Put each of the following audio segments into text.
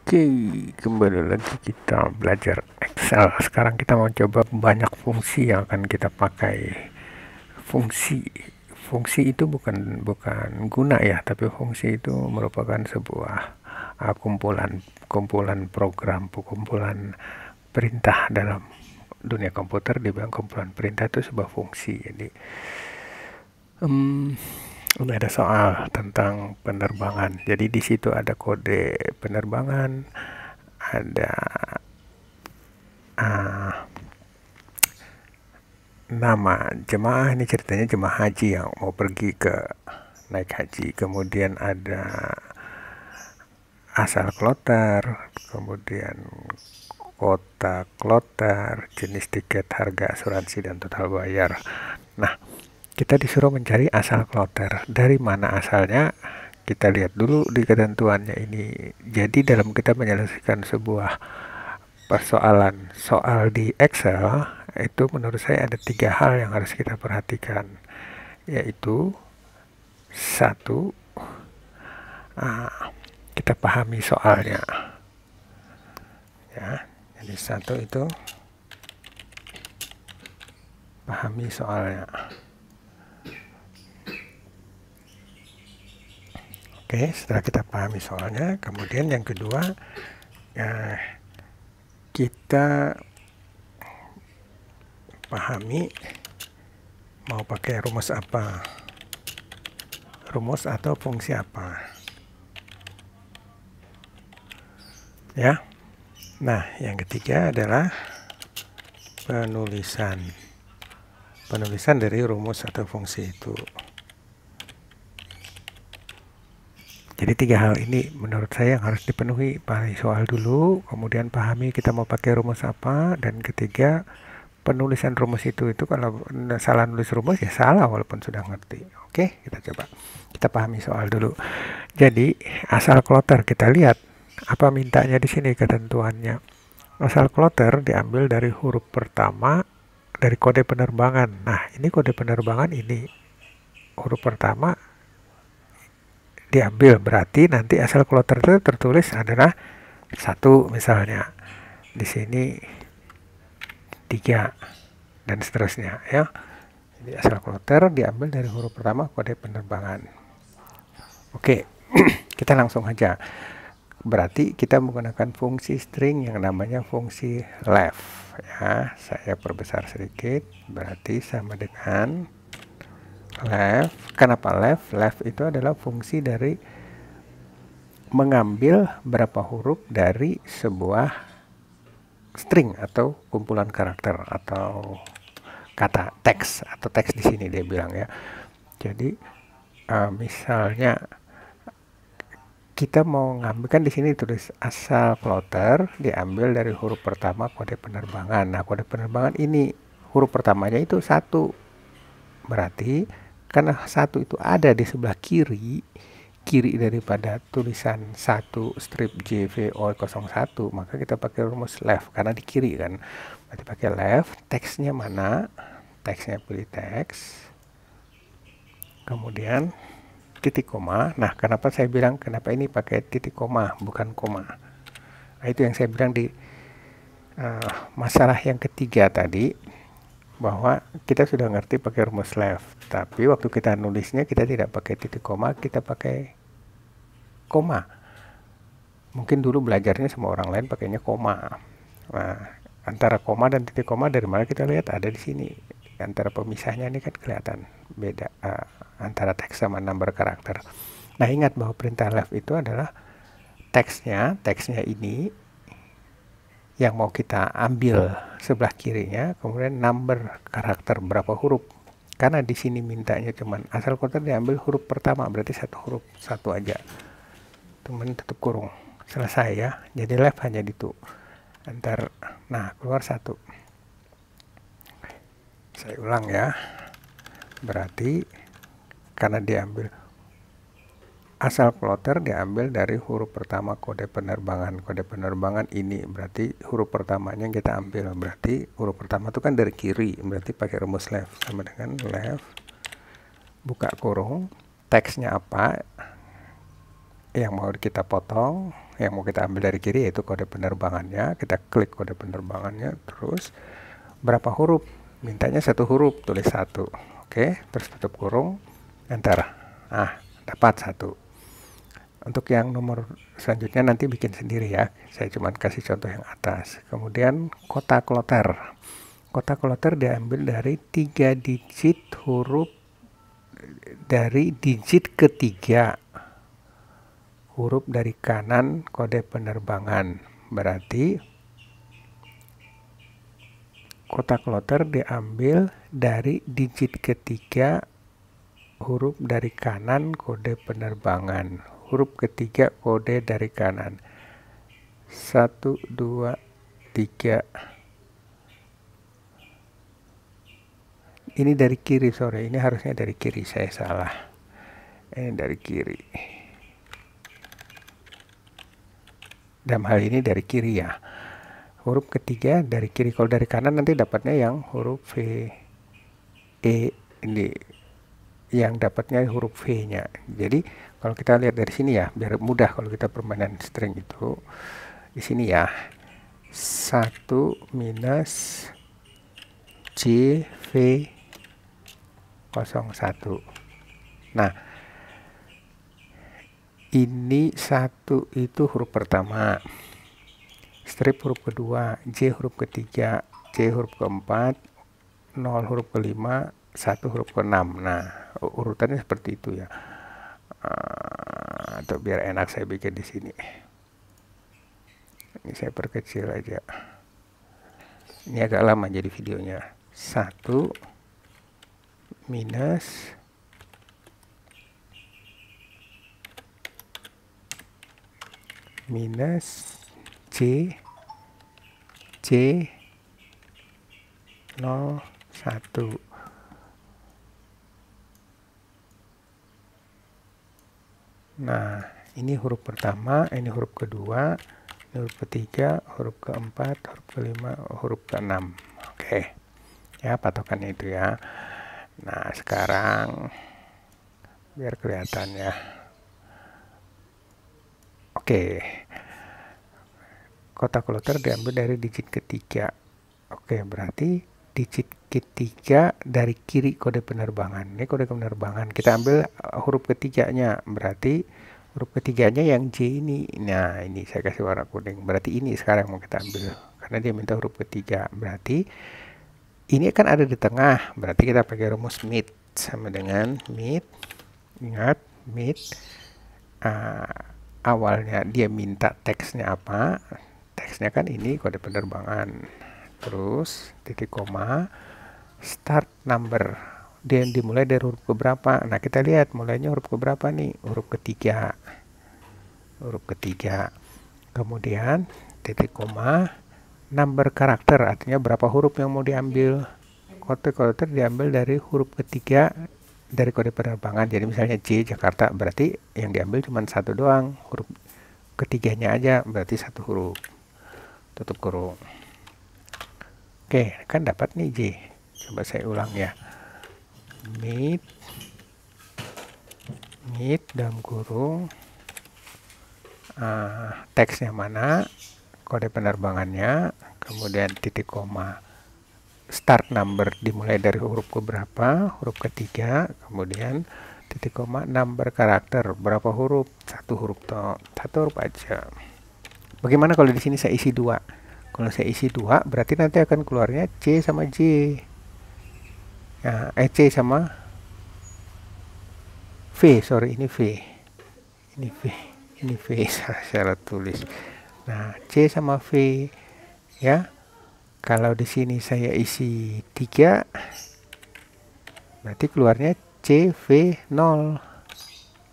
Oke, kembali lagi kita belajar Excel. Sekarang kita mau coba banyak fungsi yang akan kita pakai. Fungsi, fungsi itu bukan guna ya, tapi fungsi itu merupakan sebuah kumpulan program, kumpulan perintah dalam dunia komputer. Dibilang kumpulan perintah itu sebuah fungsi. Jadi, ini ada soal tentang penerbangan. Jadi di situ ada kode penerbangan, ada nama jemaah. Ini ceritanya jemaah haji yang mau pergi ke naik haji. Kemudian ada asal kloter, kemudian kota kloter, jenis tiket, harga asuransi, dan total bayar. Nah, kita disuruh mencari asal kloter. Dari mana asalnya? Kita lihat dulu di ketentuannya ini. Jadi dalam kita menyelesaikan sebuah persoalan soal di Excel, itu menurut saya ada 3 hal yang harus kita perhatikan, yaitu satu, kita pahami soalnya ya. Jadi satu itu pahami soalnya. Oke, setelah kita pahami soalnya, kemudian yang kedua, kita pahami mau pakai rumus apa, rumus atau fungsi apa ya. Nah, yang ketiga adalah penulisan dari rumus atau fungsi itu. Jadi 3 hal ini menurut saya yang harus dipenuhi. Pahami soal dulu, kemudian pahami kita mau pakai rumus apa, dan ketiga, penulisan rumus itu kalau salah nulis rumus ya salah walaupun sudah ngerti. Oke, kita coba. Kita pahami soal dulu. Jadi asal kloter kita lihat apa mintanya di sini ketentuannya. Asal kloter diambil dari huruf pertama dari kode penerbangan. Nah, ini kode penerbangan ini huruf pertama diambil, berarti nanti asal kloter itu tertulis adalah 1 misalnya. Di sini 3 dan seterusnya ya. Jadi asal kloter diambil dari huruf pertama kode penerbangan. Oke, kita langsung aja. Berarti kita menggunakan fungsi string yang namanya fungsi left ya. Saya perbesar sedikit, berarti sama dengan left. Kenapa left? Left itu adalah fungsi dari mengambil berapa huruf dari sebuah string atau kumpulan karakter atau kata teks, atau teks di sini dia bilang ya. Jadi misalnya kita mau ngambil, kan di sini tulis asal kloter diambil dari huruf pertama kode penerbangan. Nah, kode penerbangan ini huruf pertamanya itu 1. Berarti karena 1 itu ada di sebelah kiri daripada tulisan 1 strip JVO01, maka kita pakai rumus left karena di kiri kan. Berarti pakai left, teksnya mana? Teksnya pilih teks. Kemudian titik koma. Nah, kenapa saya bilang kenapa ini pakai titik koma bukan koma? Nah, itu yang saya bilang di masalah yang ketiga tadi, bahwa kita sudah ngerti pakai rumus left, tapi waktu kita nulisnya kita tidak pakai titik koma, kita pakai koma. Mungkin dulu belajarnya sama orang lain pakainya koma. Nah, antara koma dan titik koma dari mana kita lihat? Ada di sini. Antara pemisahnya ini kan kelihatan beda antara teks sama number karakter. Nah, ingat bahwa perintah left itu adalah teksnya ini yang mau kita ambil sebelah kirinya, kemudian number karakter berapa huruf. Karena di sini mintanya cuman asal kloter diambil huruf pertama, berarti 1 huruf, 1 aja. Teman tutup kurung. Selesai ya. Jadi left hanya itu. Nah, keluar 1. Saya ulang ya. Berarti karena diambil asal kloter diambil dari huruf pertama kode penerbangan. Kode penerbangan ini berarti huruf pertamanya yang kita ambil. Berarti huruf pertama itu kan dari kiri, berarti pakai rumus left. Sama dengan left, buka kurung, teksnya apa yang mau kita potong, yang mau kita ambil dari kiri yaitu kode penerbangannya. Kita klik kode penerbangannya, terus berapa huruf, mintanya 1 huruf, tulis 1. Oke, terus tutup kurung, enter. Nah, dapat 1. Untuk yang nomor selanjutnya nanti bikin sendiri ya, saya cuma kasih contoh yang atas. Kemudian kota kloter. Kota kloter diambil dari 3 digit huruf, dari digit ketiga huruf dari kanan kode penerbangan. Berarti kota kloter diambil dari digit ketiga huruf dari kanan kode penerbangan. Huruf ketiga kode dari kanan. 1, 2, 3. Ini dari kiri, sorry. Ini harusnya dari kiri, saya salah. Ini dari kiri. Dalam hal ini dari kiri ya. Huruf ketiga dari kiri. Kalau dari kanan nanti dapatnya yang huruf V, E, ini yang dapatnya huruf V-nya. Jadi kalau kita lihat dari sini ya, biar mudah kalau kita permainan string itu di sini ya. 1 minus JV01. Nah, ini 1 itu huruf pertama, strip huruf kedua, J huruf ketiga, C huruf keempat, 0 huruf kelima, 1 huruf ke-6. Nah, urutannya seperti itu ya. Atau biar enak saya bikin di sini. Ini saya perkecil aja. Ini agak lama jadi videonya. 1 minus J 01. Nah, ini huruf pertama, ini huruf kedua, ini huruf ketiga, huruf keempat, huruf kelima, huruf keenam. Oke, ya patokannya itu ya. Nah, sekarang biar kelihatan ya. Oke, kota kloter diambil dari digit ketiga. Oke, berarti digit ketiga dari kiri kode penerbangan. Ini kode penerbangan. Kita ambil huruf ketiganya. Berarti huruf ketiganya yang J ini. Nah, ini saya kasih warna kuning. Berarti ini sekarang mau kita ambil. Karena dia minta huruf ketiga. Berarti ini kan ada di tengah. Berarti kita pakai rumus mid. Sama dengan mid. Ingat, mid. Awalnya dia minta teksnya apa. Teksnya kan ini kode penerbangan. Terus titik koma, start number. Dia dimulai dari huruf keberapa. Nah, kita lihat mulainya huruf keberapa nih, huruf ketiga. Huruf ketiga. Kemudian titik koma, number karakter, artinya berapa huruf yang mau diambil. Kode kloter diambil dari huruf ketiga dari kode penerbangan. Jadi misalnya J Jakarta, berarti yang diambil cuma 1 doang, huruf ketiganya aja, berarti 1 huruf. Tutup kurung. Oke, kan dapat nih J. Coba saya ulang ya. Mid dalam kurung, teksnya mana, kode penerbangannya, kemudian titik koma, start number dimulai dari huruf keberapa, huruf ketiga, kemudian titik koma, number karakter, berapa huruf, 1 huruf toh, 1 huruf aja. Bagaimana kalau di sini saya isi 2? Kalau saya isi 2, berarti nanti akan keluarnya C sama J. Nah, C sama V, sorry, ini V. Ini V. Ini V, salah tulis. Nah, C sama V. Ya. Kalau di sini saya isi 3, berarti keluarnya CV0.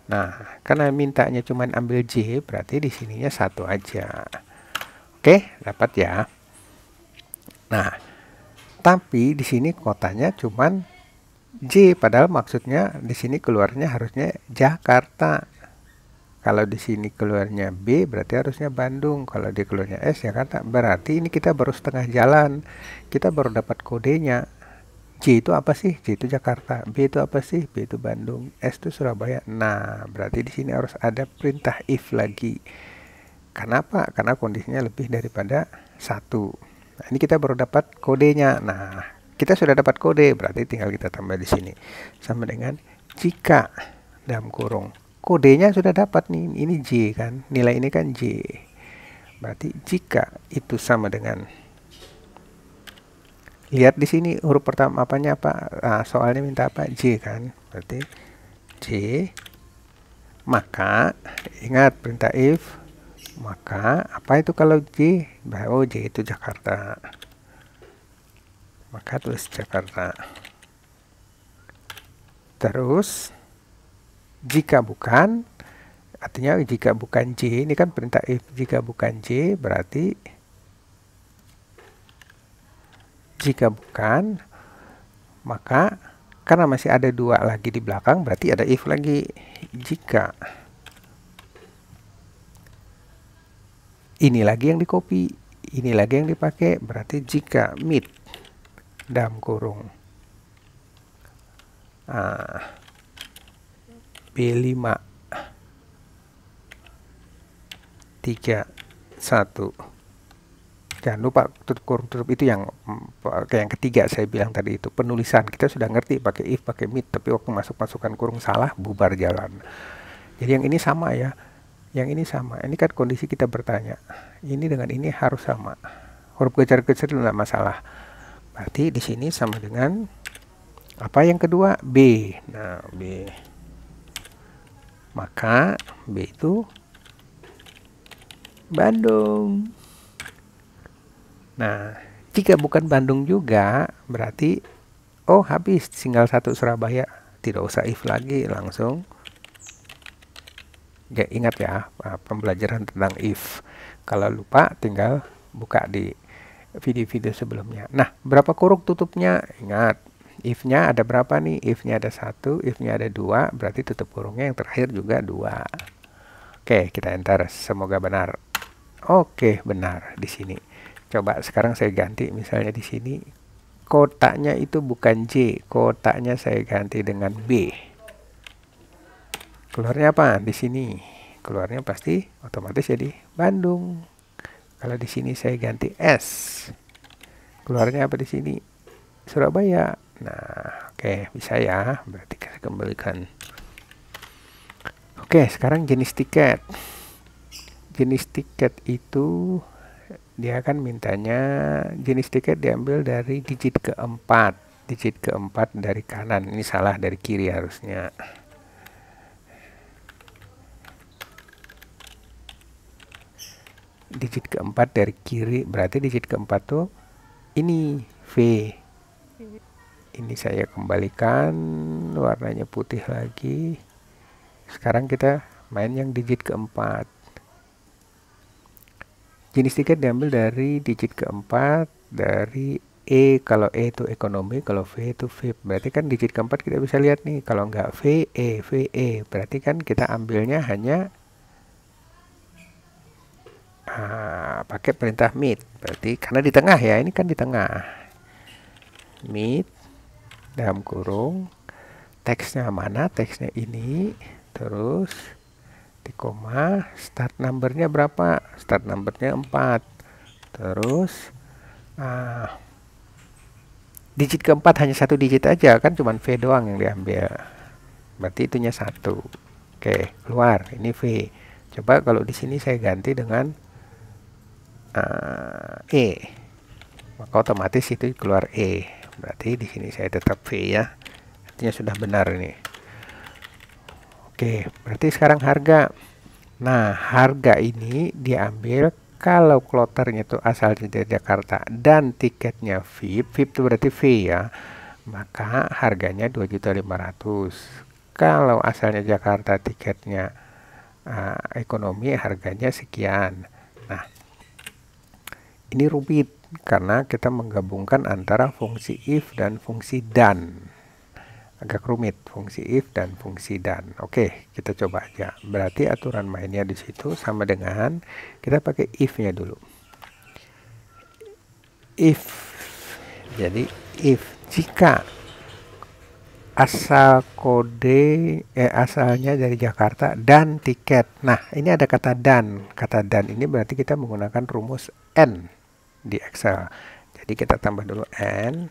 Nah, karena mintanya cuma ambil J, berarti di sininya 1 aja. Oke, dapat ya. Nah, tapi di sini kotanya cuman J, padahal maksudnya di sini keluarnya harusnya Jakarta. Kalau di sini keluarnya B, berarti harusnya Bandung. Kalau di keluarnya S, Jakarta. Berarti ini kita baru setengah jalan. Kita baru dapat kodenya. J itu apa sih? J itu Jakarta. B itu apa sih? B itu Bandung. S itu Surabaya. Nah, berarti di sini harus ada perintah if lagi. Kenapa? Karena kondisinya lebih daripada 1. Nah, ini kita baru dapat kodenya. Nah, kita sudah dapat kode, berarti tinggal kita tambah di sini. Sama dengan jika dalam kurung. Kodenya sudah dapat nih. Ini J kan. Nilai ini kan J. Berarti jika itu sama dengan, lihat di sini huruf pertama apanya apa? Nah, soalnya minta apa? J kan. Berarti J. Maka ingat perintah if. Maka apa itu kalau J? Oh, J itu Jakarta. Maka tulis Jakarta. Terus jika bukan, artinya jika bukan J, ini kan perintah if. Jika bukan J berarti jika bukan, maka karena masih ada 2 lagi di belakang, berarti ada if lagi. Jika ini lagi yang di copy, ini lagi yang dipakai, berarti jika meet dalam kurung B5 3 1, jangan lupa tutup kurung tutup, itu yang ketiga saya bilang tadi, itu penulisan. Kita sudah ngerti pakai if, pakai meet, tapi waktu masukkan kurung salah, bubar jalan. Jadi yang ini sama ya, yang ini sama. Ini kan kondisi kita bertanya, ini dengan ini harus sama, huruf gecer-gecer itu tidak masalah. Berarti di sini sama dengan apa yang kedua? B. Nah, B. Maka B itu Bandung. Nah, jika bukan Bandung juga, berarti oh habis, tinggal 1 Surabaya. Tidak usah if lagi, langsung. Ya, ingat ya, pembelajaran tentang if. Kalau lupa, tinggal buka di video-video sebelumnya. Nah, berapa kurung tutupnya? Ingat, if-nya ada berapa nih? If-nya ada 1, if-nya ada 2, berarti tutup kurungnya yang terakhir juga 2. Oke, kita enter. Semoga benar. Oke, benar di sini. Coba sekarang saya ganti, misalnya di sini kotaknya itu bukan J, kotaknya saya ganti dengan B. Keluarnya apa? Di sini. Keluarnya pasti otomatis jadi Bandung. Kalau di sini saya ganti S. Keluarnya apa di sini? Surabaya. Nah, oke, bisa ya. Berarti kita kembalikan. Oke, sekarang jenis tiket. Jenis tiket itu dia akan mintanya jenis tiket diambil dari digit keempat. Digit keempat dari kanan. Ini salah, dari kiri harusnya. Digit keempat dari kiri, berarti digit keempat tuh ini V. Ini saya kembalikan warnanya putih lagi. Sekarang kita main yang digit keempat. Jenis tiket diambil dari digit keempat, dari E, kalau E itu ekonomi, kalau V itu VIP. Berarti kan digit keempat kita bisa lihat nih, kalau nggak VE, VE, berarti kan kita ambilnya hanya pakai perintah meet. Berarti karena di tengah ya, ini kan di tengah. Meet, dalam kurung, teksnya mana? Teksnya ini, terus di koma, start numbernya berapa? Start numbernya 4. Terus digit keempat hanya 1 digit aja, kan cuma V doang yang diambil, berarti itunya 1. Oke, keluar, ini V. Coba kalau di sini saya ganti dengan E, maka otomatis itu keluar E. Berarti di sini saya tetap V ya, artinya sudah benar ini. Oke, berarti sekarang harga. Nah, harga ini diambil kalau kloternya itu asalnya dari Jakarta dan tiketnya VIP. VIP itu berarti V ya. Maka harganya 2.500.000. Kalau asalnya Jakarta, tiketnya ekonomi, harganya sekian. Nah, ini rumit karena kita menggabungkan antara fungsi if dan fungsi dan. Agak rumit fungsi if dan fungsi dan. Oke, kita coba aja. Berarti aturan mainnya di situ sama dengan kita pakai if-nya dulu. If, jadi if jika asal kode asalnya dari Jakarta dan tiket. Nah, ini ada kata dan. Kata dan ini berarti kita menggunakan rumus N di Excel. Jadi kita tambah dulu N,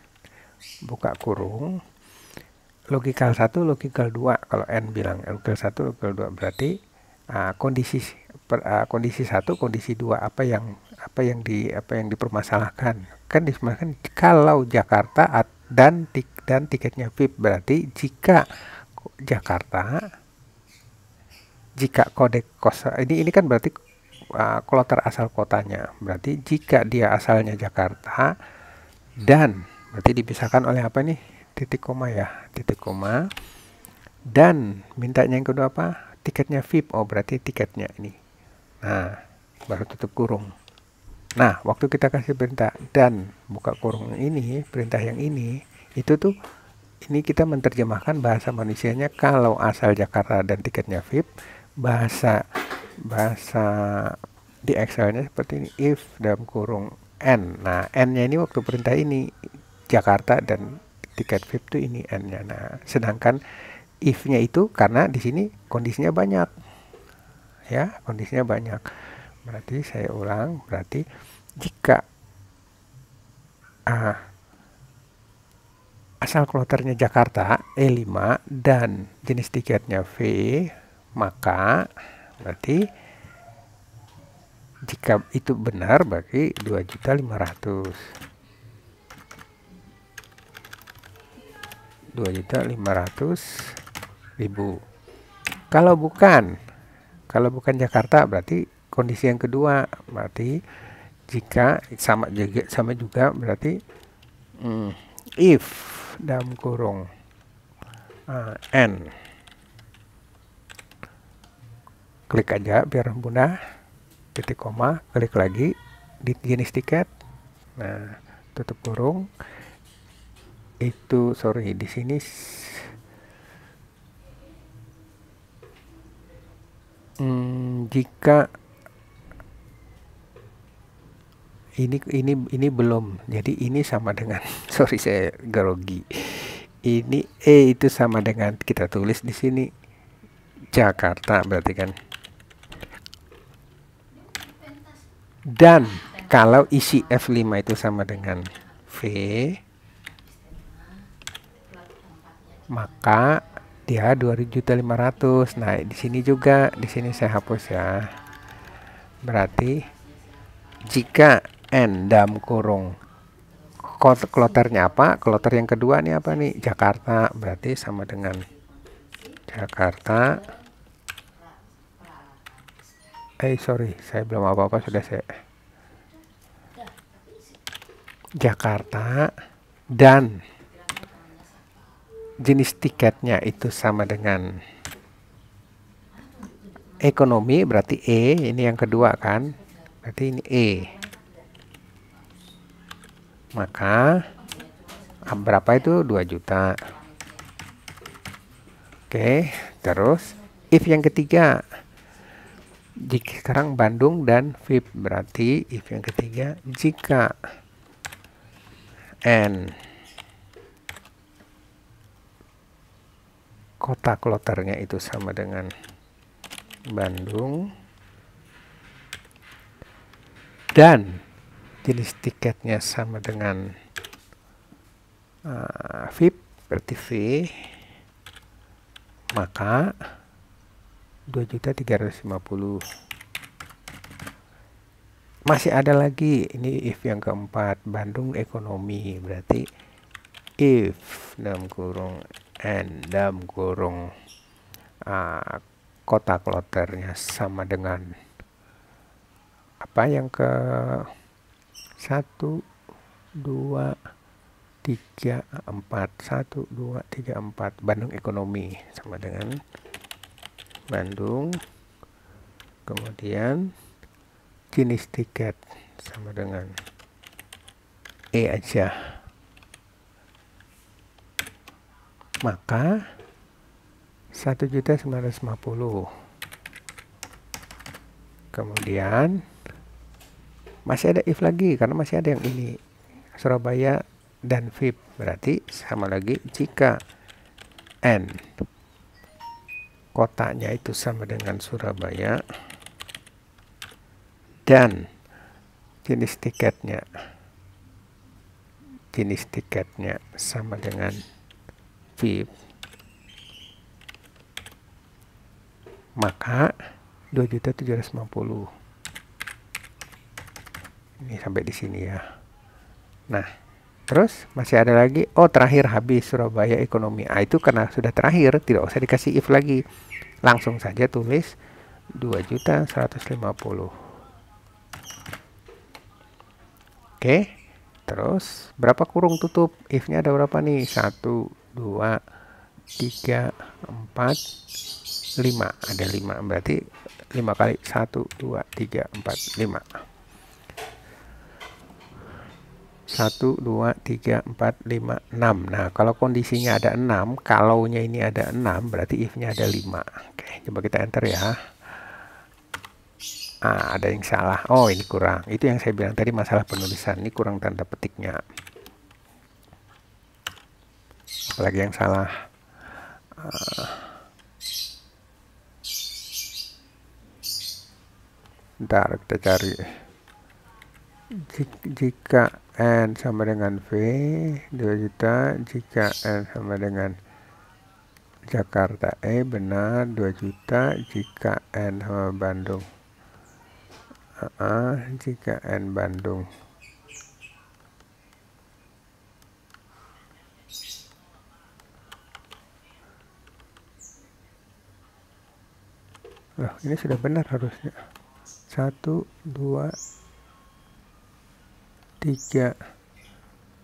buka kurung, logikal 1, logikal 2. Kalau N bilang logikal 1, logikal 2 berarti kondisi 1, kondisi 2 apa yang dipermasalahkan. Kan dipermasalahkan kalau Jakarta dan tiketnya VIP, berarti jika Jakarta, jika kode kos ini kan berarti kloter asal kotanya, berarti jika dia asalnya Jakarta dan berarti dipisahkan oleh apa nih, titik koma ya, titik koma, dan mintanya yang kedua apa, tiketnya VIP, oh berarti tiketnya ini, nah baru tutup kurung. Nah, waktu kita kasih perintah dan buka kurung ini, perintah yang ini, itu tuh, ini kita menerjemahkan bahasa manusianya kalau asal Jakarta dan tiketnya VIP, bahasa di Excel-nya seperti ini, if dalam kurung N. Nah, N-nya ini waktu perintah ini, Jakarta dan tiket VIP tuh ini N-nya. Nah, sedangkan if-nya itu karena di sini kondisinya banyak. Ya, kondisinya banyak. Berarti saya ulang, berarti jika asal kloternya Jakarta E5 dan jenis tiketnya V, maka berarti jika itu benar berarti 2.500.000. 2.500.000. Kalau bukan Jakarta berarti kondisi yang kedua, berarti jika sama juga berarti if dalam kurung N, klik aja biar mudah, titik koma, klik lagi di jenis tiket, nah tutup kurung, itu sorry di sini jika ini belum, jadi ini sama dengan sorry saya grogi, ini itu sama dengan kita tulis di sini Jakarta berarti kan, dan kalau isi F5 itu sama dengan V, maka dia 2.500.000. Nah, di sini juga, di sini saya hapus ya. Berarti jika N dalam kurung kloternya apa? Kloter yang kedua nih apa nih? Jakarta, berarti sama dengan Jakarta. Sorry, saya belum apa-apa, sudah saya Jakarta dan jenis tiketnya itu sama dengan ekonomi, berarti E, ini yang kedua kan, berarti ini E, maka berapa itu 2 juta. Oke, terus if yang ketiga, jika sekarang Bandung dan VIP, berarti if yang ketiga jika N kota kloternya itu sama dengan Bandung dan jenis tiketnya sama dengan VIP, berarti V, maka 2.350.000. Masih ada lagi, ini if yang keempat, Bandung ekonomi, berarti if dalam kurung N dalam kurung kota kloternya sama dengan apa yang ke 1, 2, 3, 4, 1, 2, 3, 4, Bandung ekonomi sama dengan Bandung, kemudian jenis tiket sama dengan E aja, maka 1.950.000. Kemudian masih ada if lagi karena masih ada yang ini, Surabaya dan VIP. Berarti sama lagi, jika N kotanya itu sama dengan Surabaya dan jenis tiketnya sama dengan VIP, maka 2.750.000. Ini sampai di sini ya. Nah, terus masih ada lagi. Oh, terakhir habis Surabaya ekonomi. Itu karena sudah terakhir, tidak usah dikasih if lagi. Langsung saja tulis 2.150.000. Oke. Terus berapa kurung tutup? If-nya ada berapa nih? 1, 2, 3, 4, 5. Ada 5. Berarti 5 kali 1, 2, 3, 4, 5. 1, 2, 3, 4, 5, 6. Nah, kalau kondisinya ada 6, kalaunya ini ada 6, berarti if-nya ada 5. Oke, coba kita enter ya. Ada yang salah. Oh, ini kurang. Itu yang saya bilang tadi, masalah penulisan. Ini kurang tanda petiknya. Apalagi yang salah. Bentar, kita cari. Jika N sama dengan V, 2 juta. Jika N sama dengan Jakarta E, benar 2 juta. Jika N sama Bandung, jika N Bandung, loh, ini sudah benar harusnya. 1, 2, 3,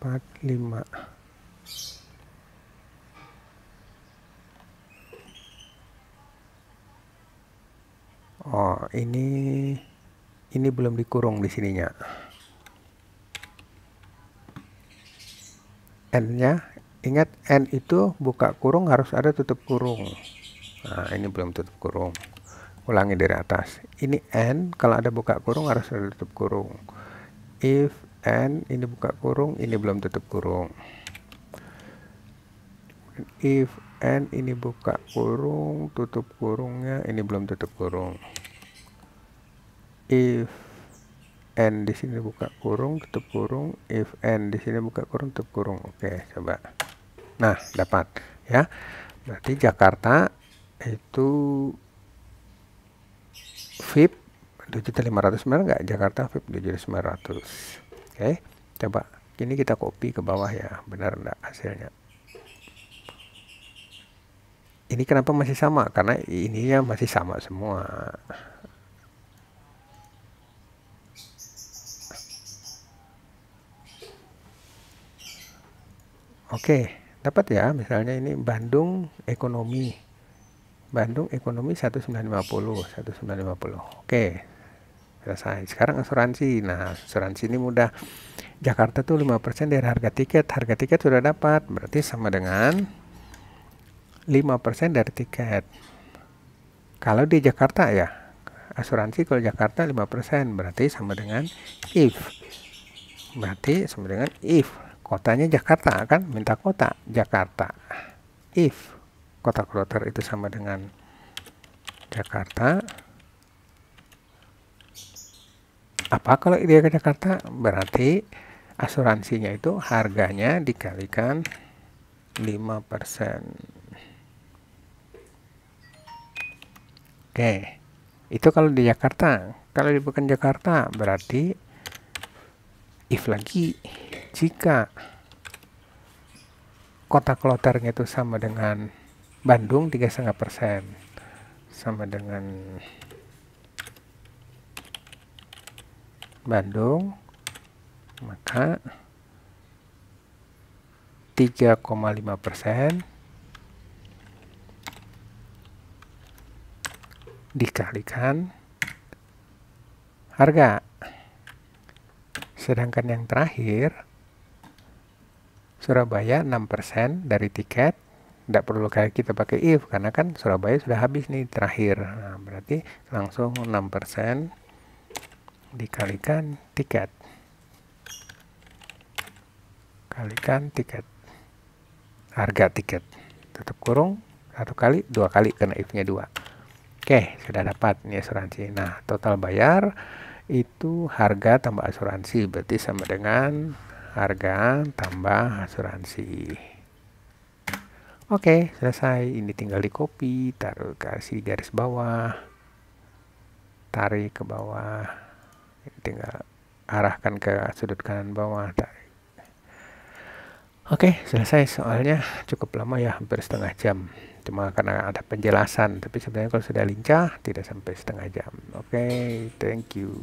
4, 5. Oh, ini belum dikurung di sininya. N-nya, ingat N itu buka kurung harus ada tutup kurung. Nah, ini belum tutup kurung. Ulangi dari atas. Ini N, kalau ada buka kurung harus ada tutup kurung. If N, ini buka kurung, ini belum tutup kurung. If N, ini buka kurung, tutup kurungnya, ini belum tutup kurung. If N di sini buka kurung, tutup kurung. If N di sini buka kurung, tutup kurung. Oke, coba. Nah, dapat ya. Berarti Jakarta itu VIP 2.500.000, benar nggak? Jakarta VIP 2.900.000. Oke, coba. Ini kita copy ke bawah ya. Benar nggak hasilnya? Ini kenapa masih sama? Karena ininya masih sama semua. Oke, dapat ya. Misalnya ini Bandung ekonomi. Bandung ekonomi 1950, 1950. Oke, selesai. Sekarang asuransi. Nah, asuransi ini mudah. Jakarta tuh 5% dari harga tiket. Harga tiket sudah dapat. Berarti sama dengan 5% dari tiket. Kalau di Jakarta ya, asuransi kalau Jakarta 5%. Berarti sama dengan if. Berarti sama dengan if. Kotanya Jakarta kan, minta kota Jakarta. If kota kloter itu sama dengan Jakarta, apa kalau dia ke Jakarta? Berarti asuransinya itu harganya dikalikan 5%. Oke, itu kalau di Jakarta. Kalau di bukan Jakarta berarti if lagi, jika kota kloternya itu sama dengan Bandung 3,5%, sama dengan Bandung, maka 3,5% dikalikan harga. Sedangkan yang terakhir Surabaya 6% dari tiket. Tidak perlu kayak kita pakai if karena kan Surabaya sudah habis nih terakhir. Nah, berarti langsung 6% dikalikan tiket. kalikan tiket, harga tiket, tutup kurung, 1 kali, 2 kali, karena if-nya 2. Oke, sudah dapat ini asuransi. Nah, total bayar itu harga tambah asuransi, berarti sama dengan harga tambah asuransi. Oke, selesai. Ini tinggal di copy, taruh kasih garis bawah, tarik ke bawah, tinggal arahkan ke sudut kanan bawah, tarik. Oke, selesai. Soalnya cukup lama ya, hampir setengah jam. Cuma karena ada penjelasan, tapi sebenarnya kalau sudah lincah tidak sampai setengah jam. Oke, thank you.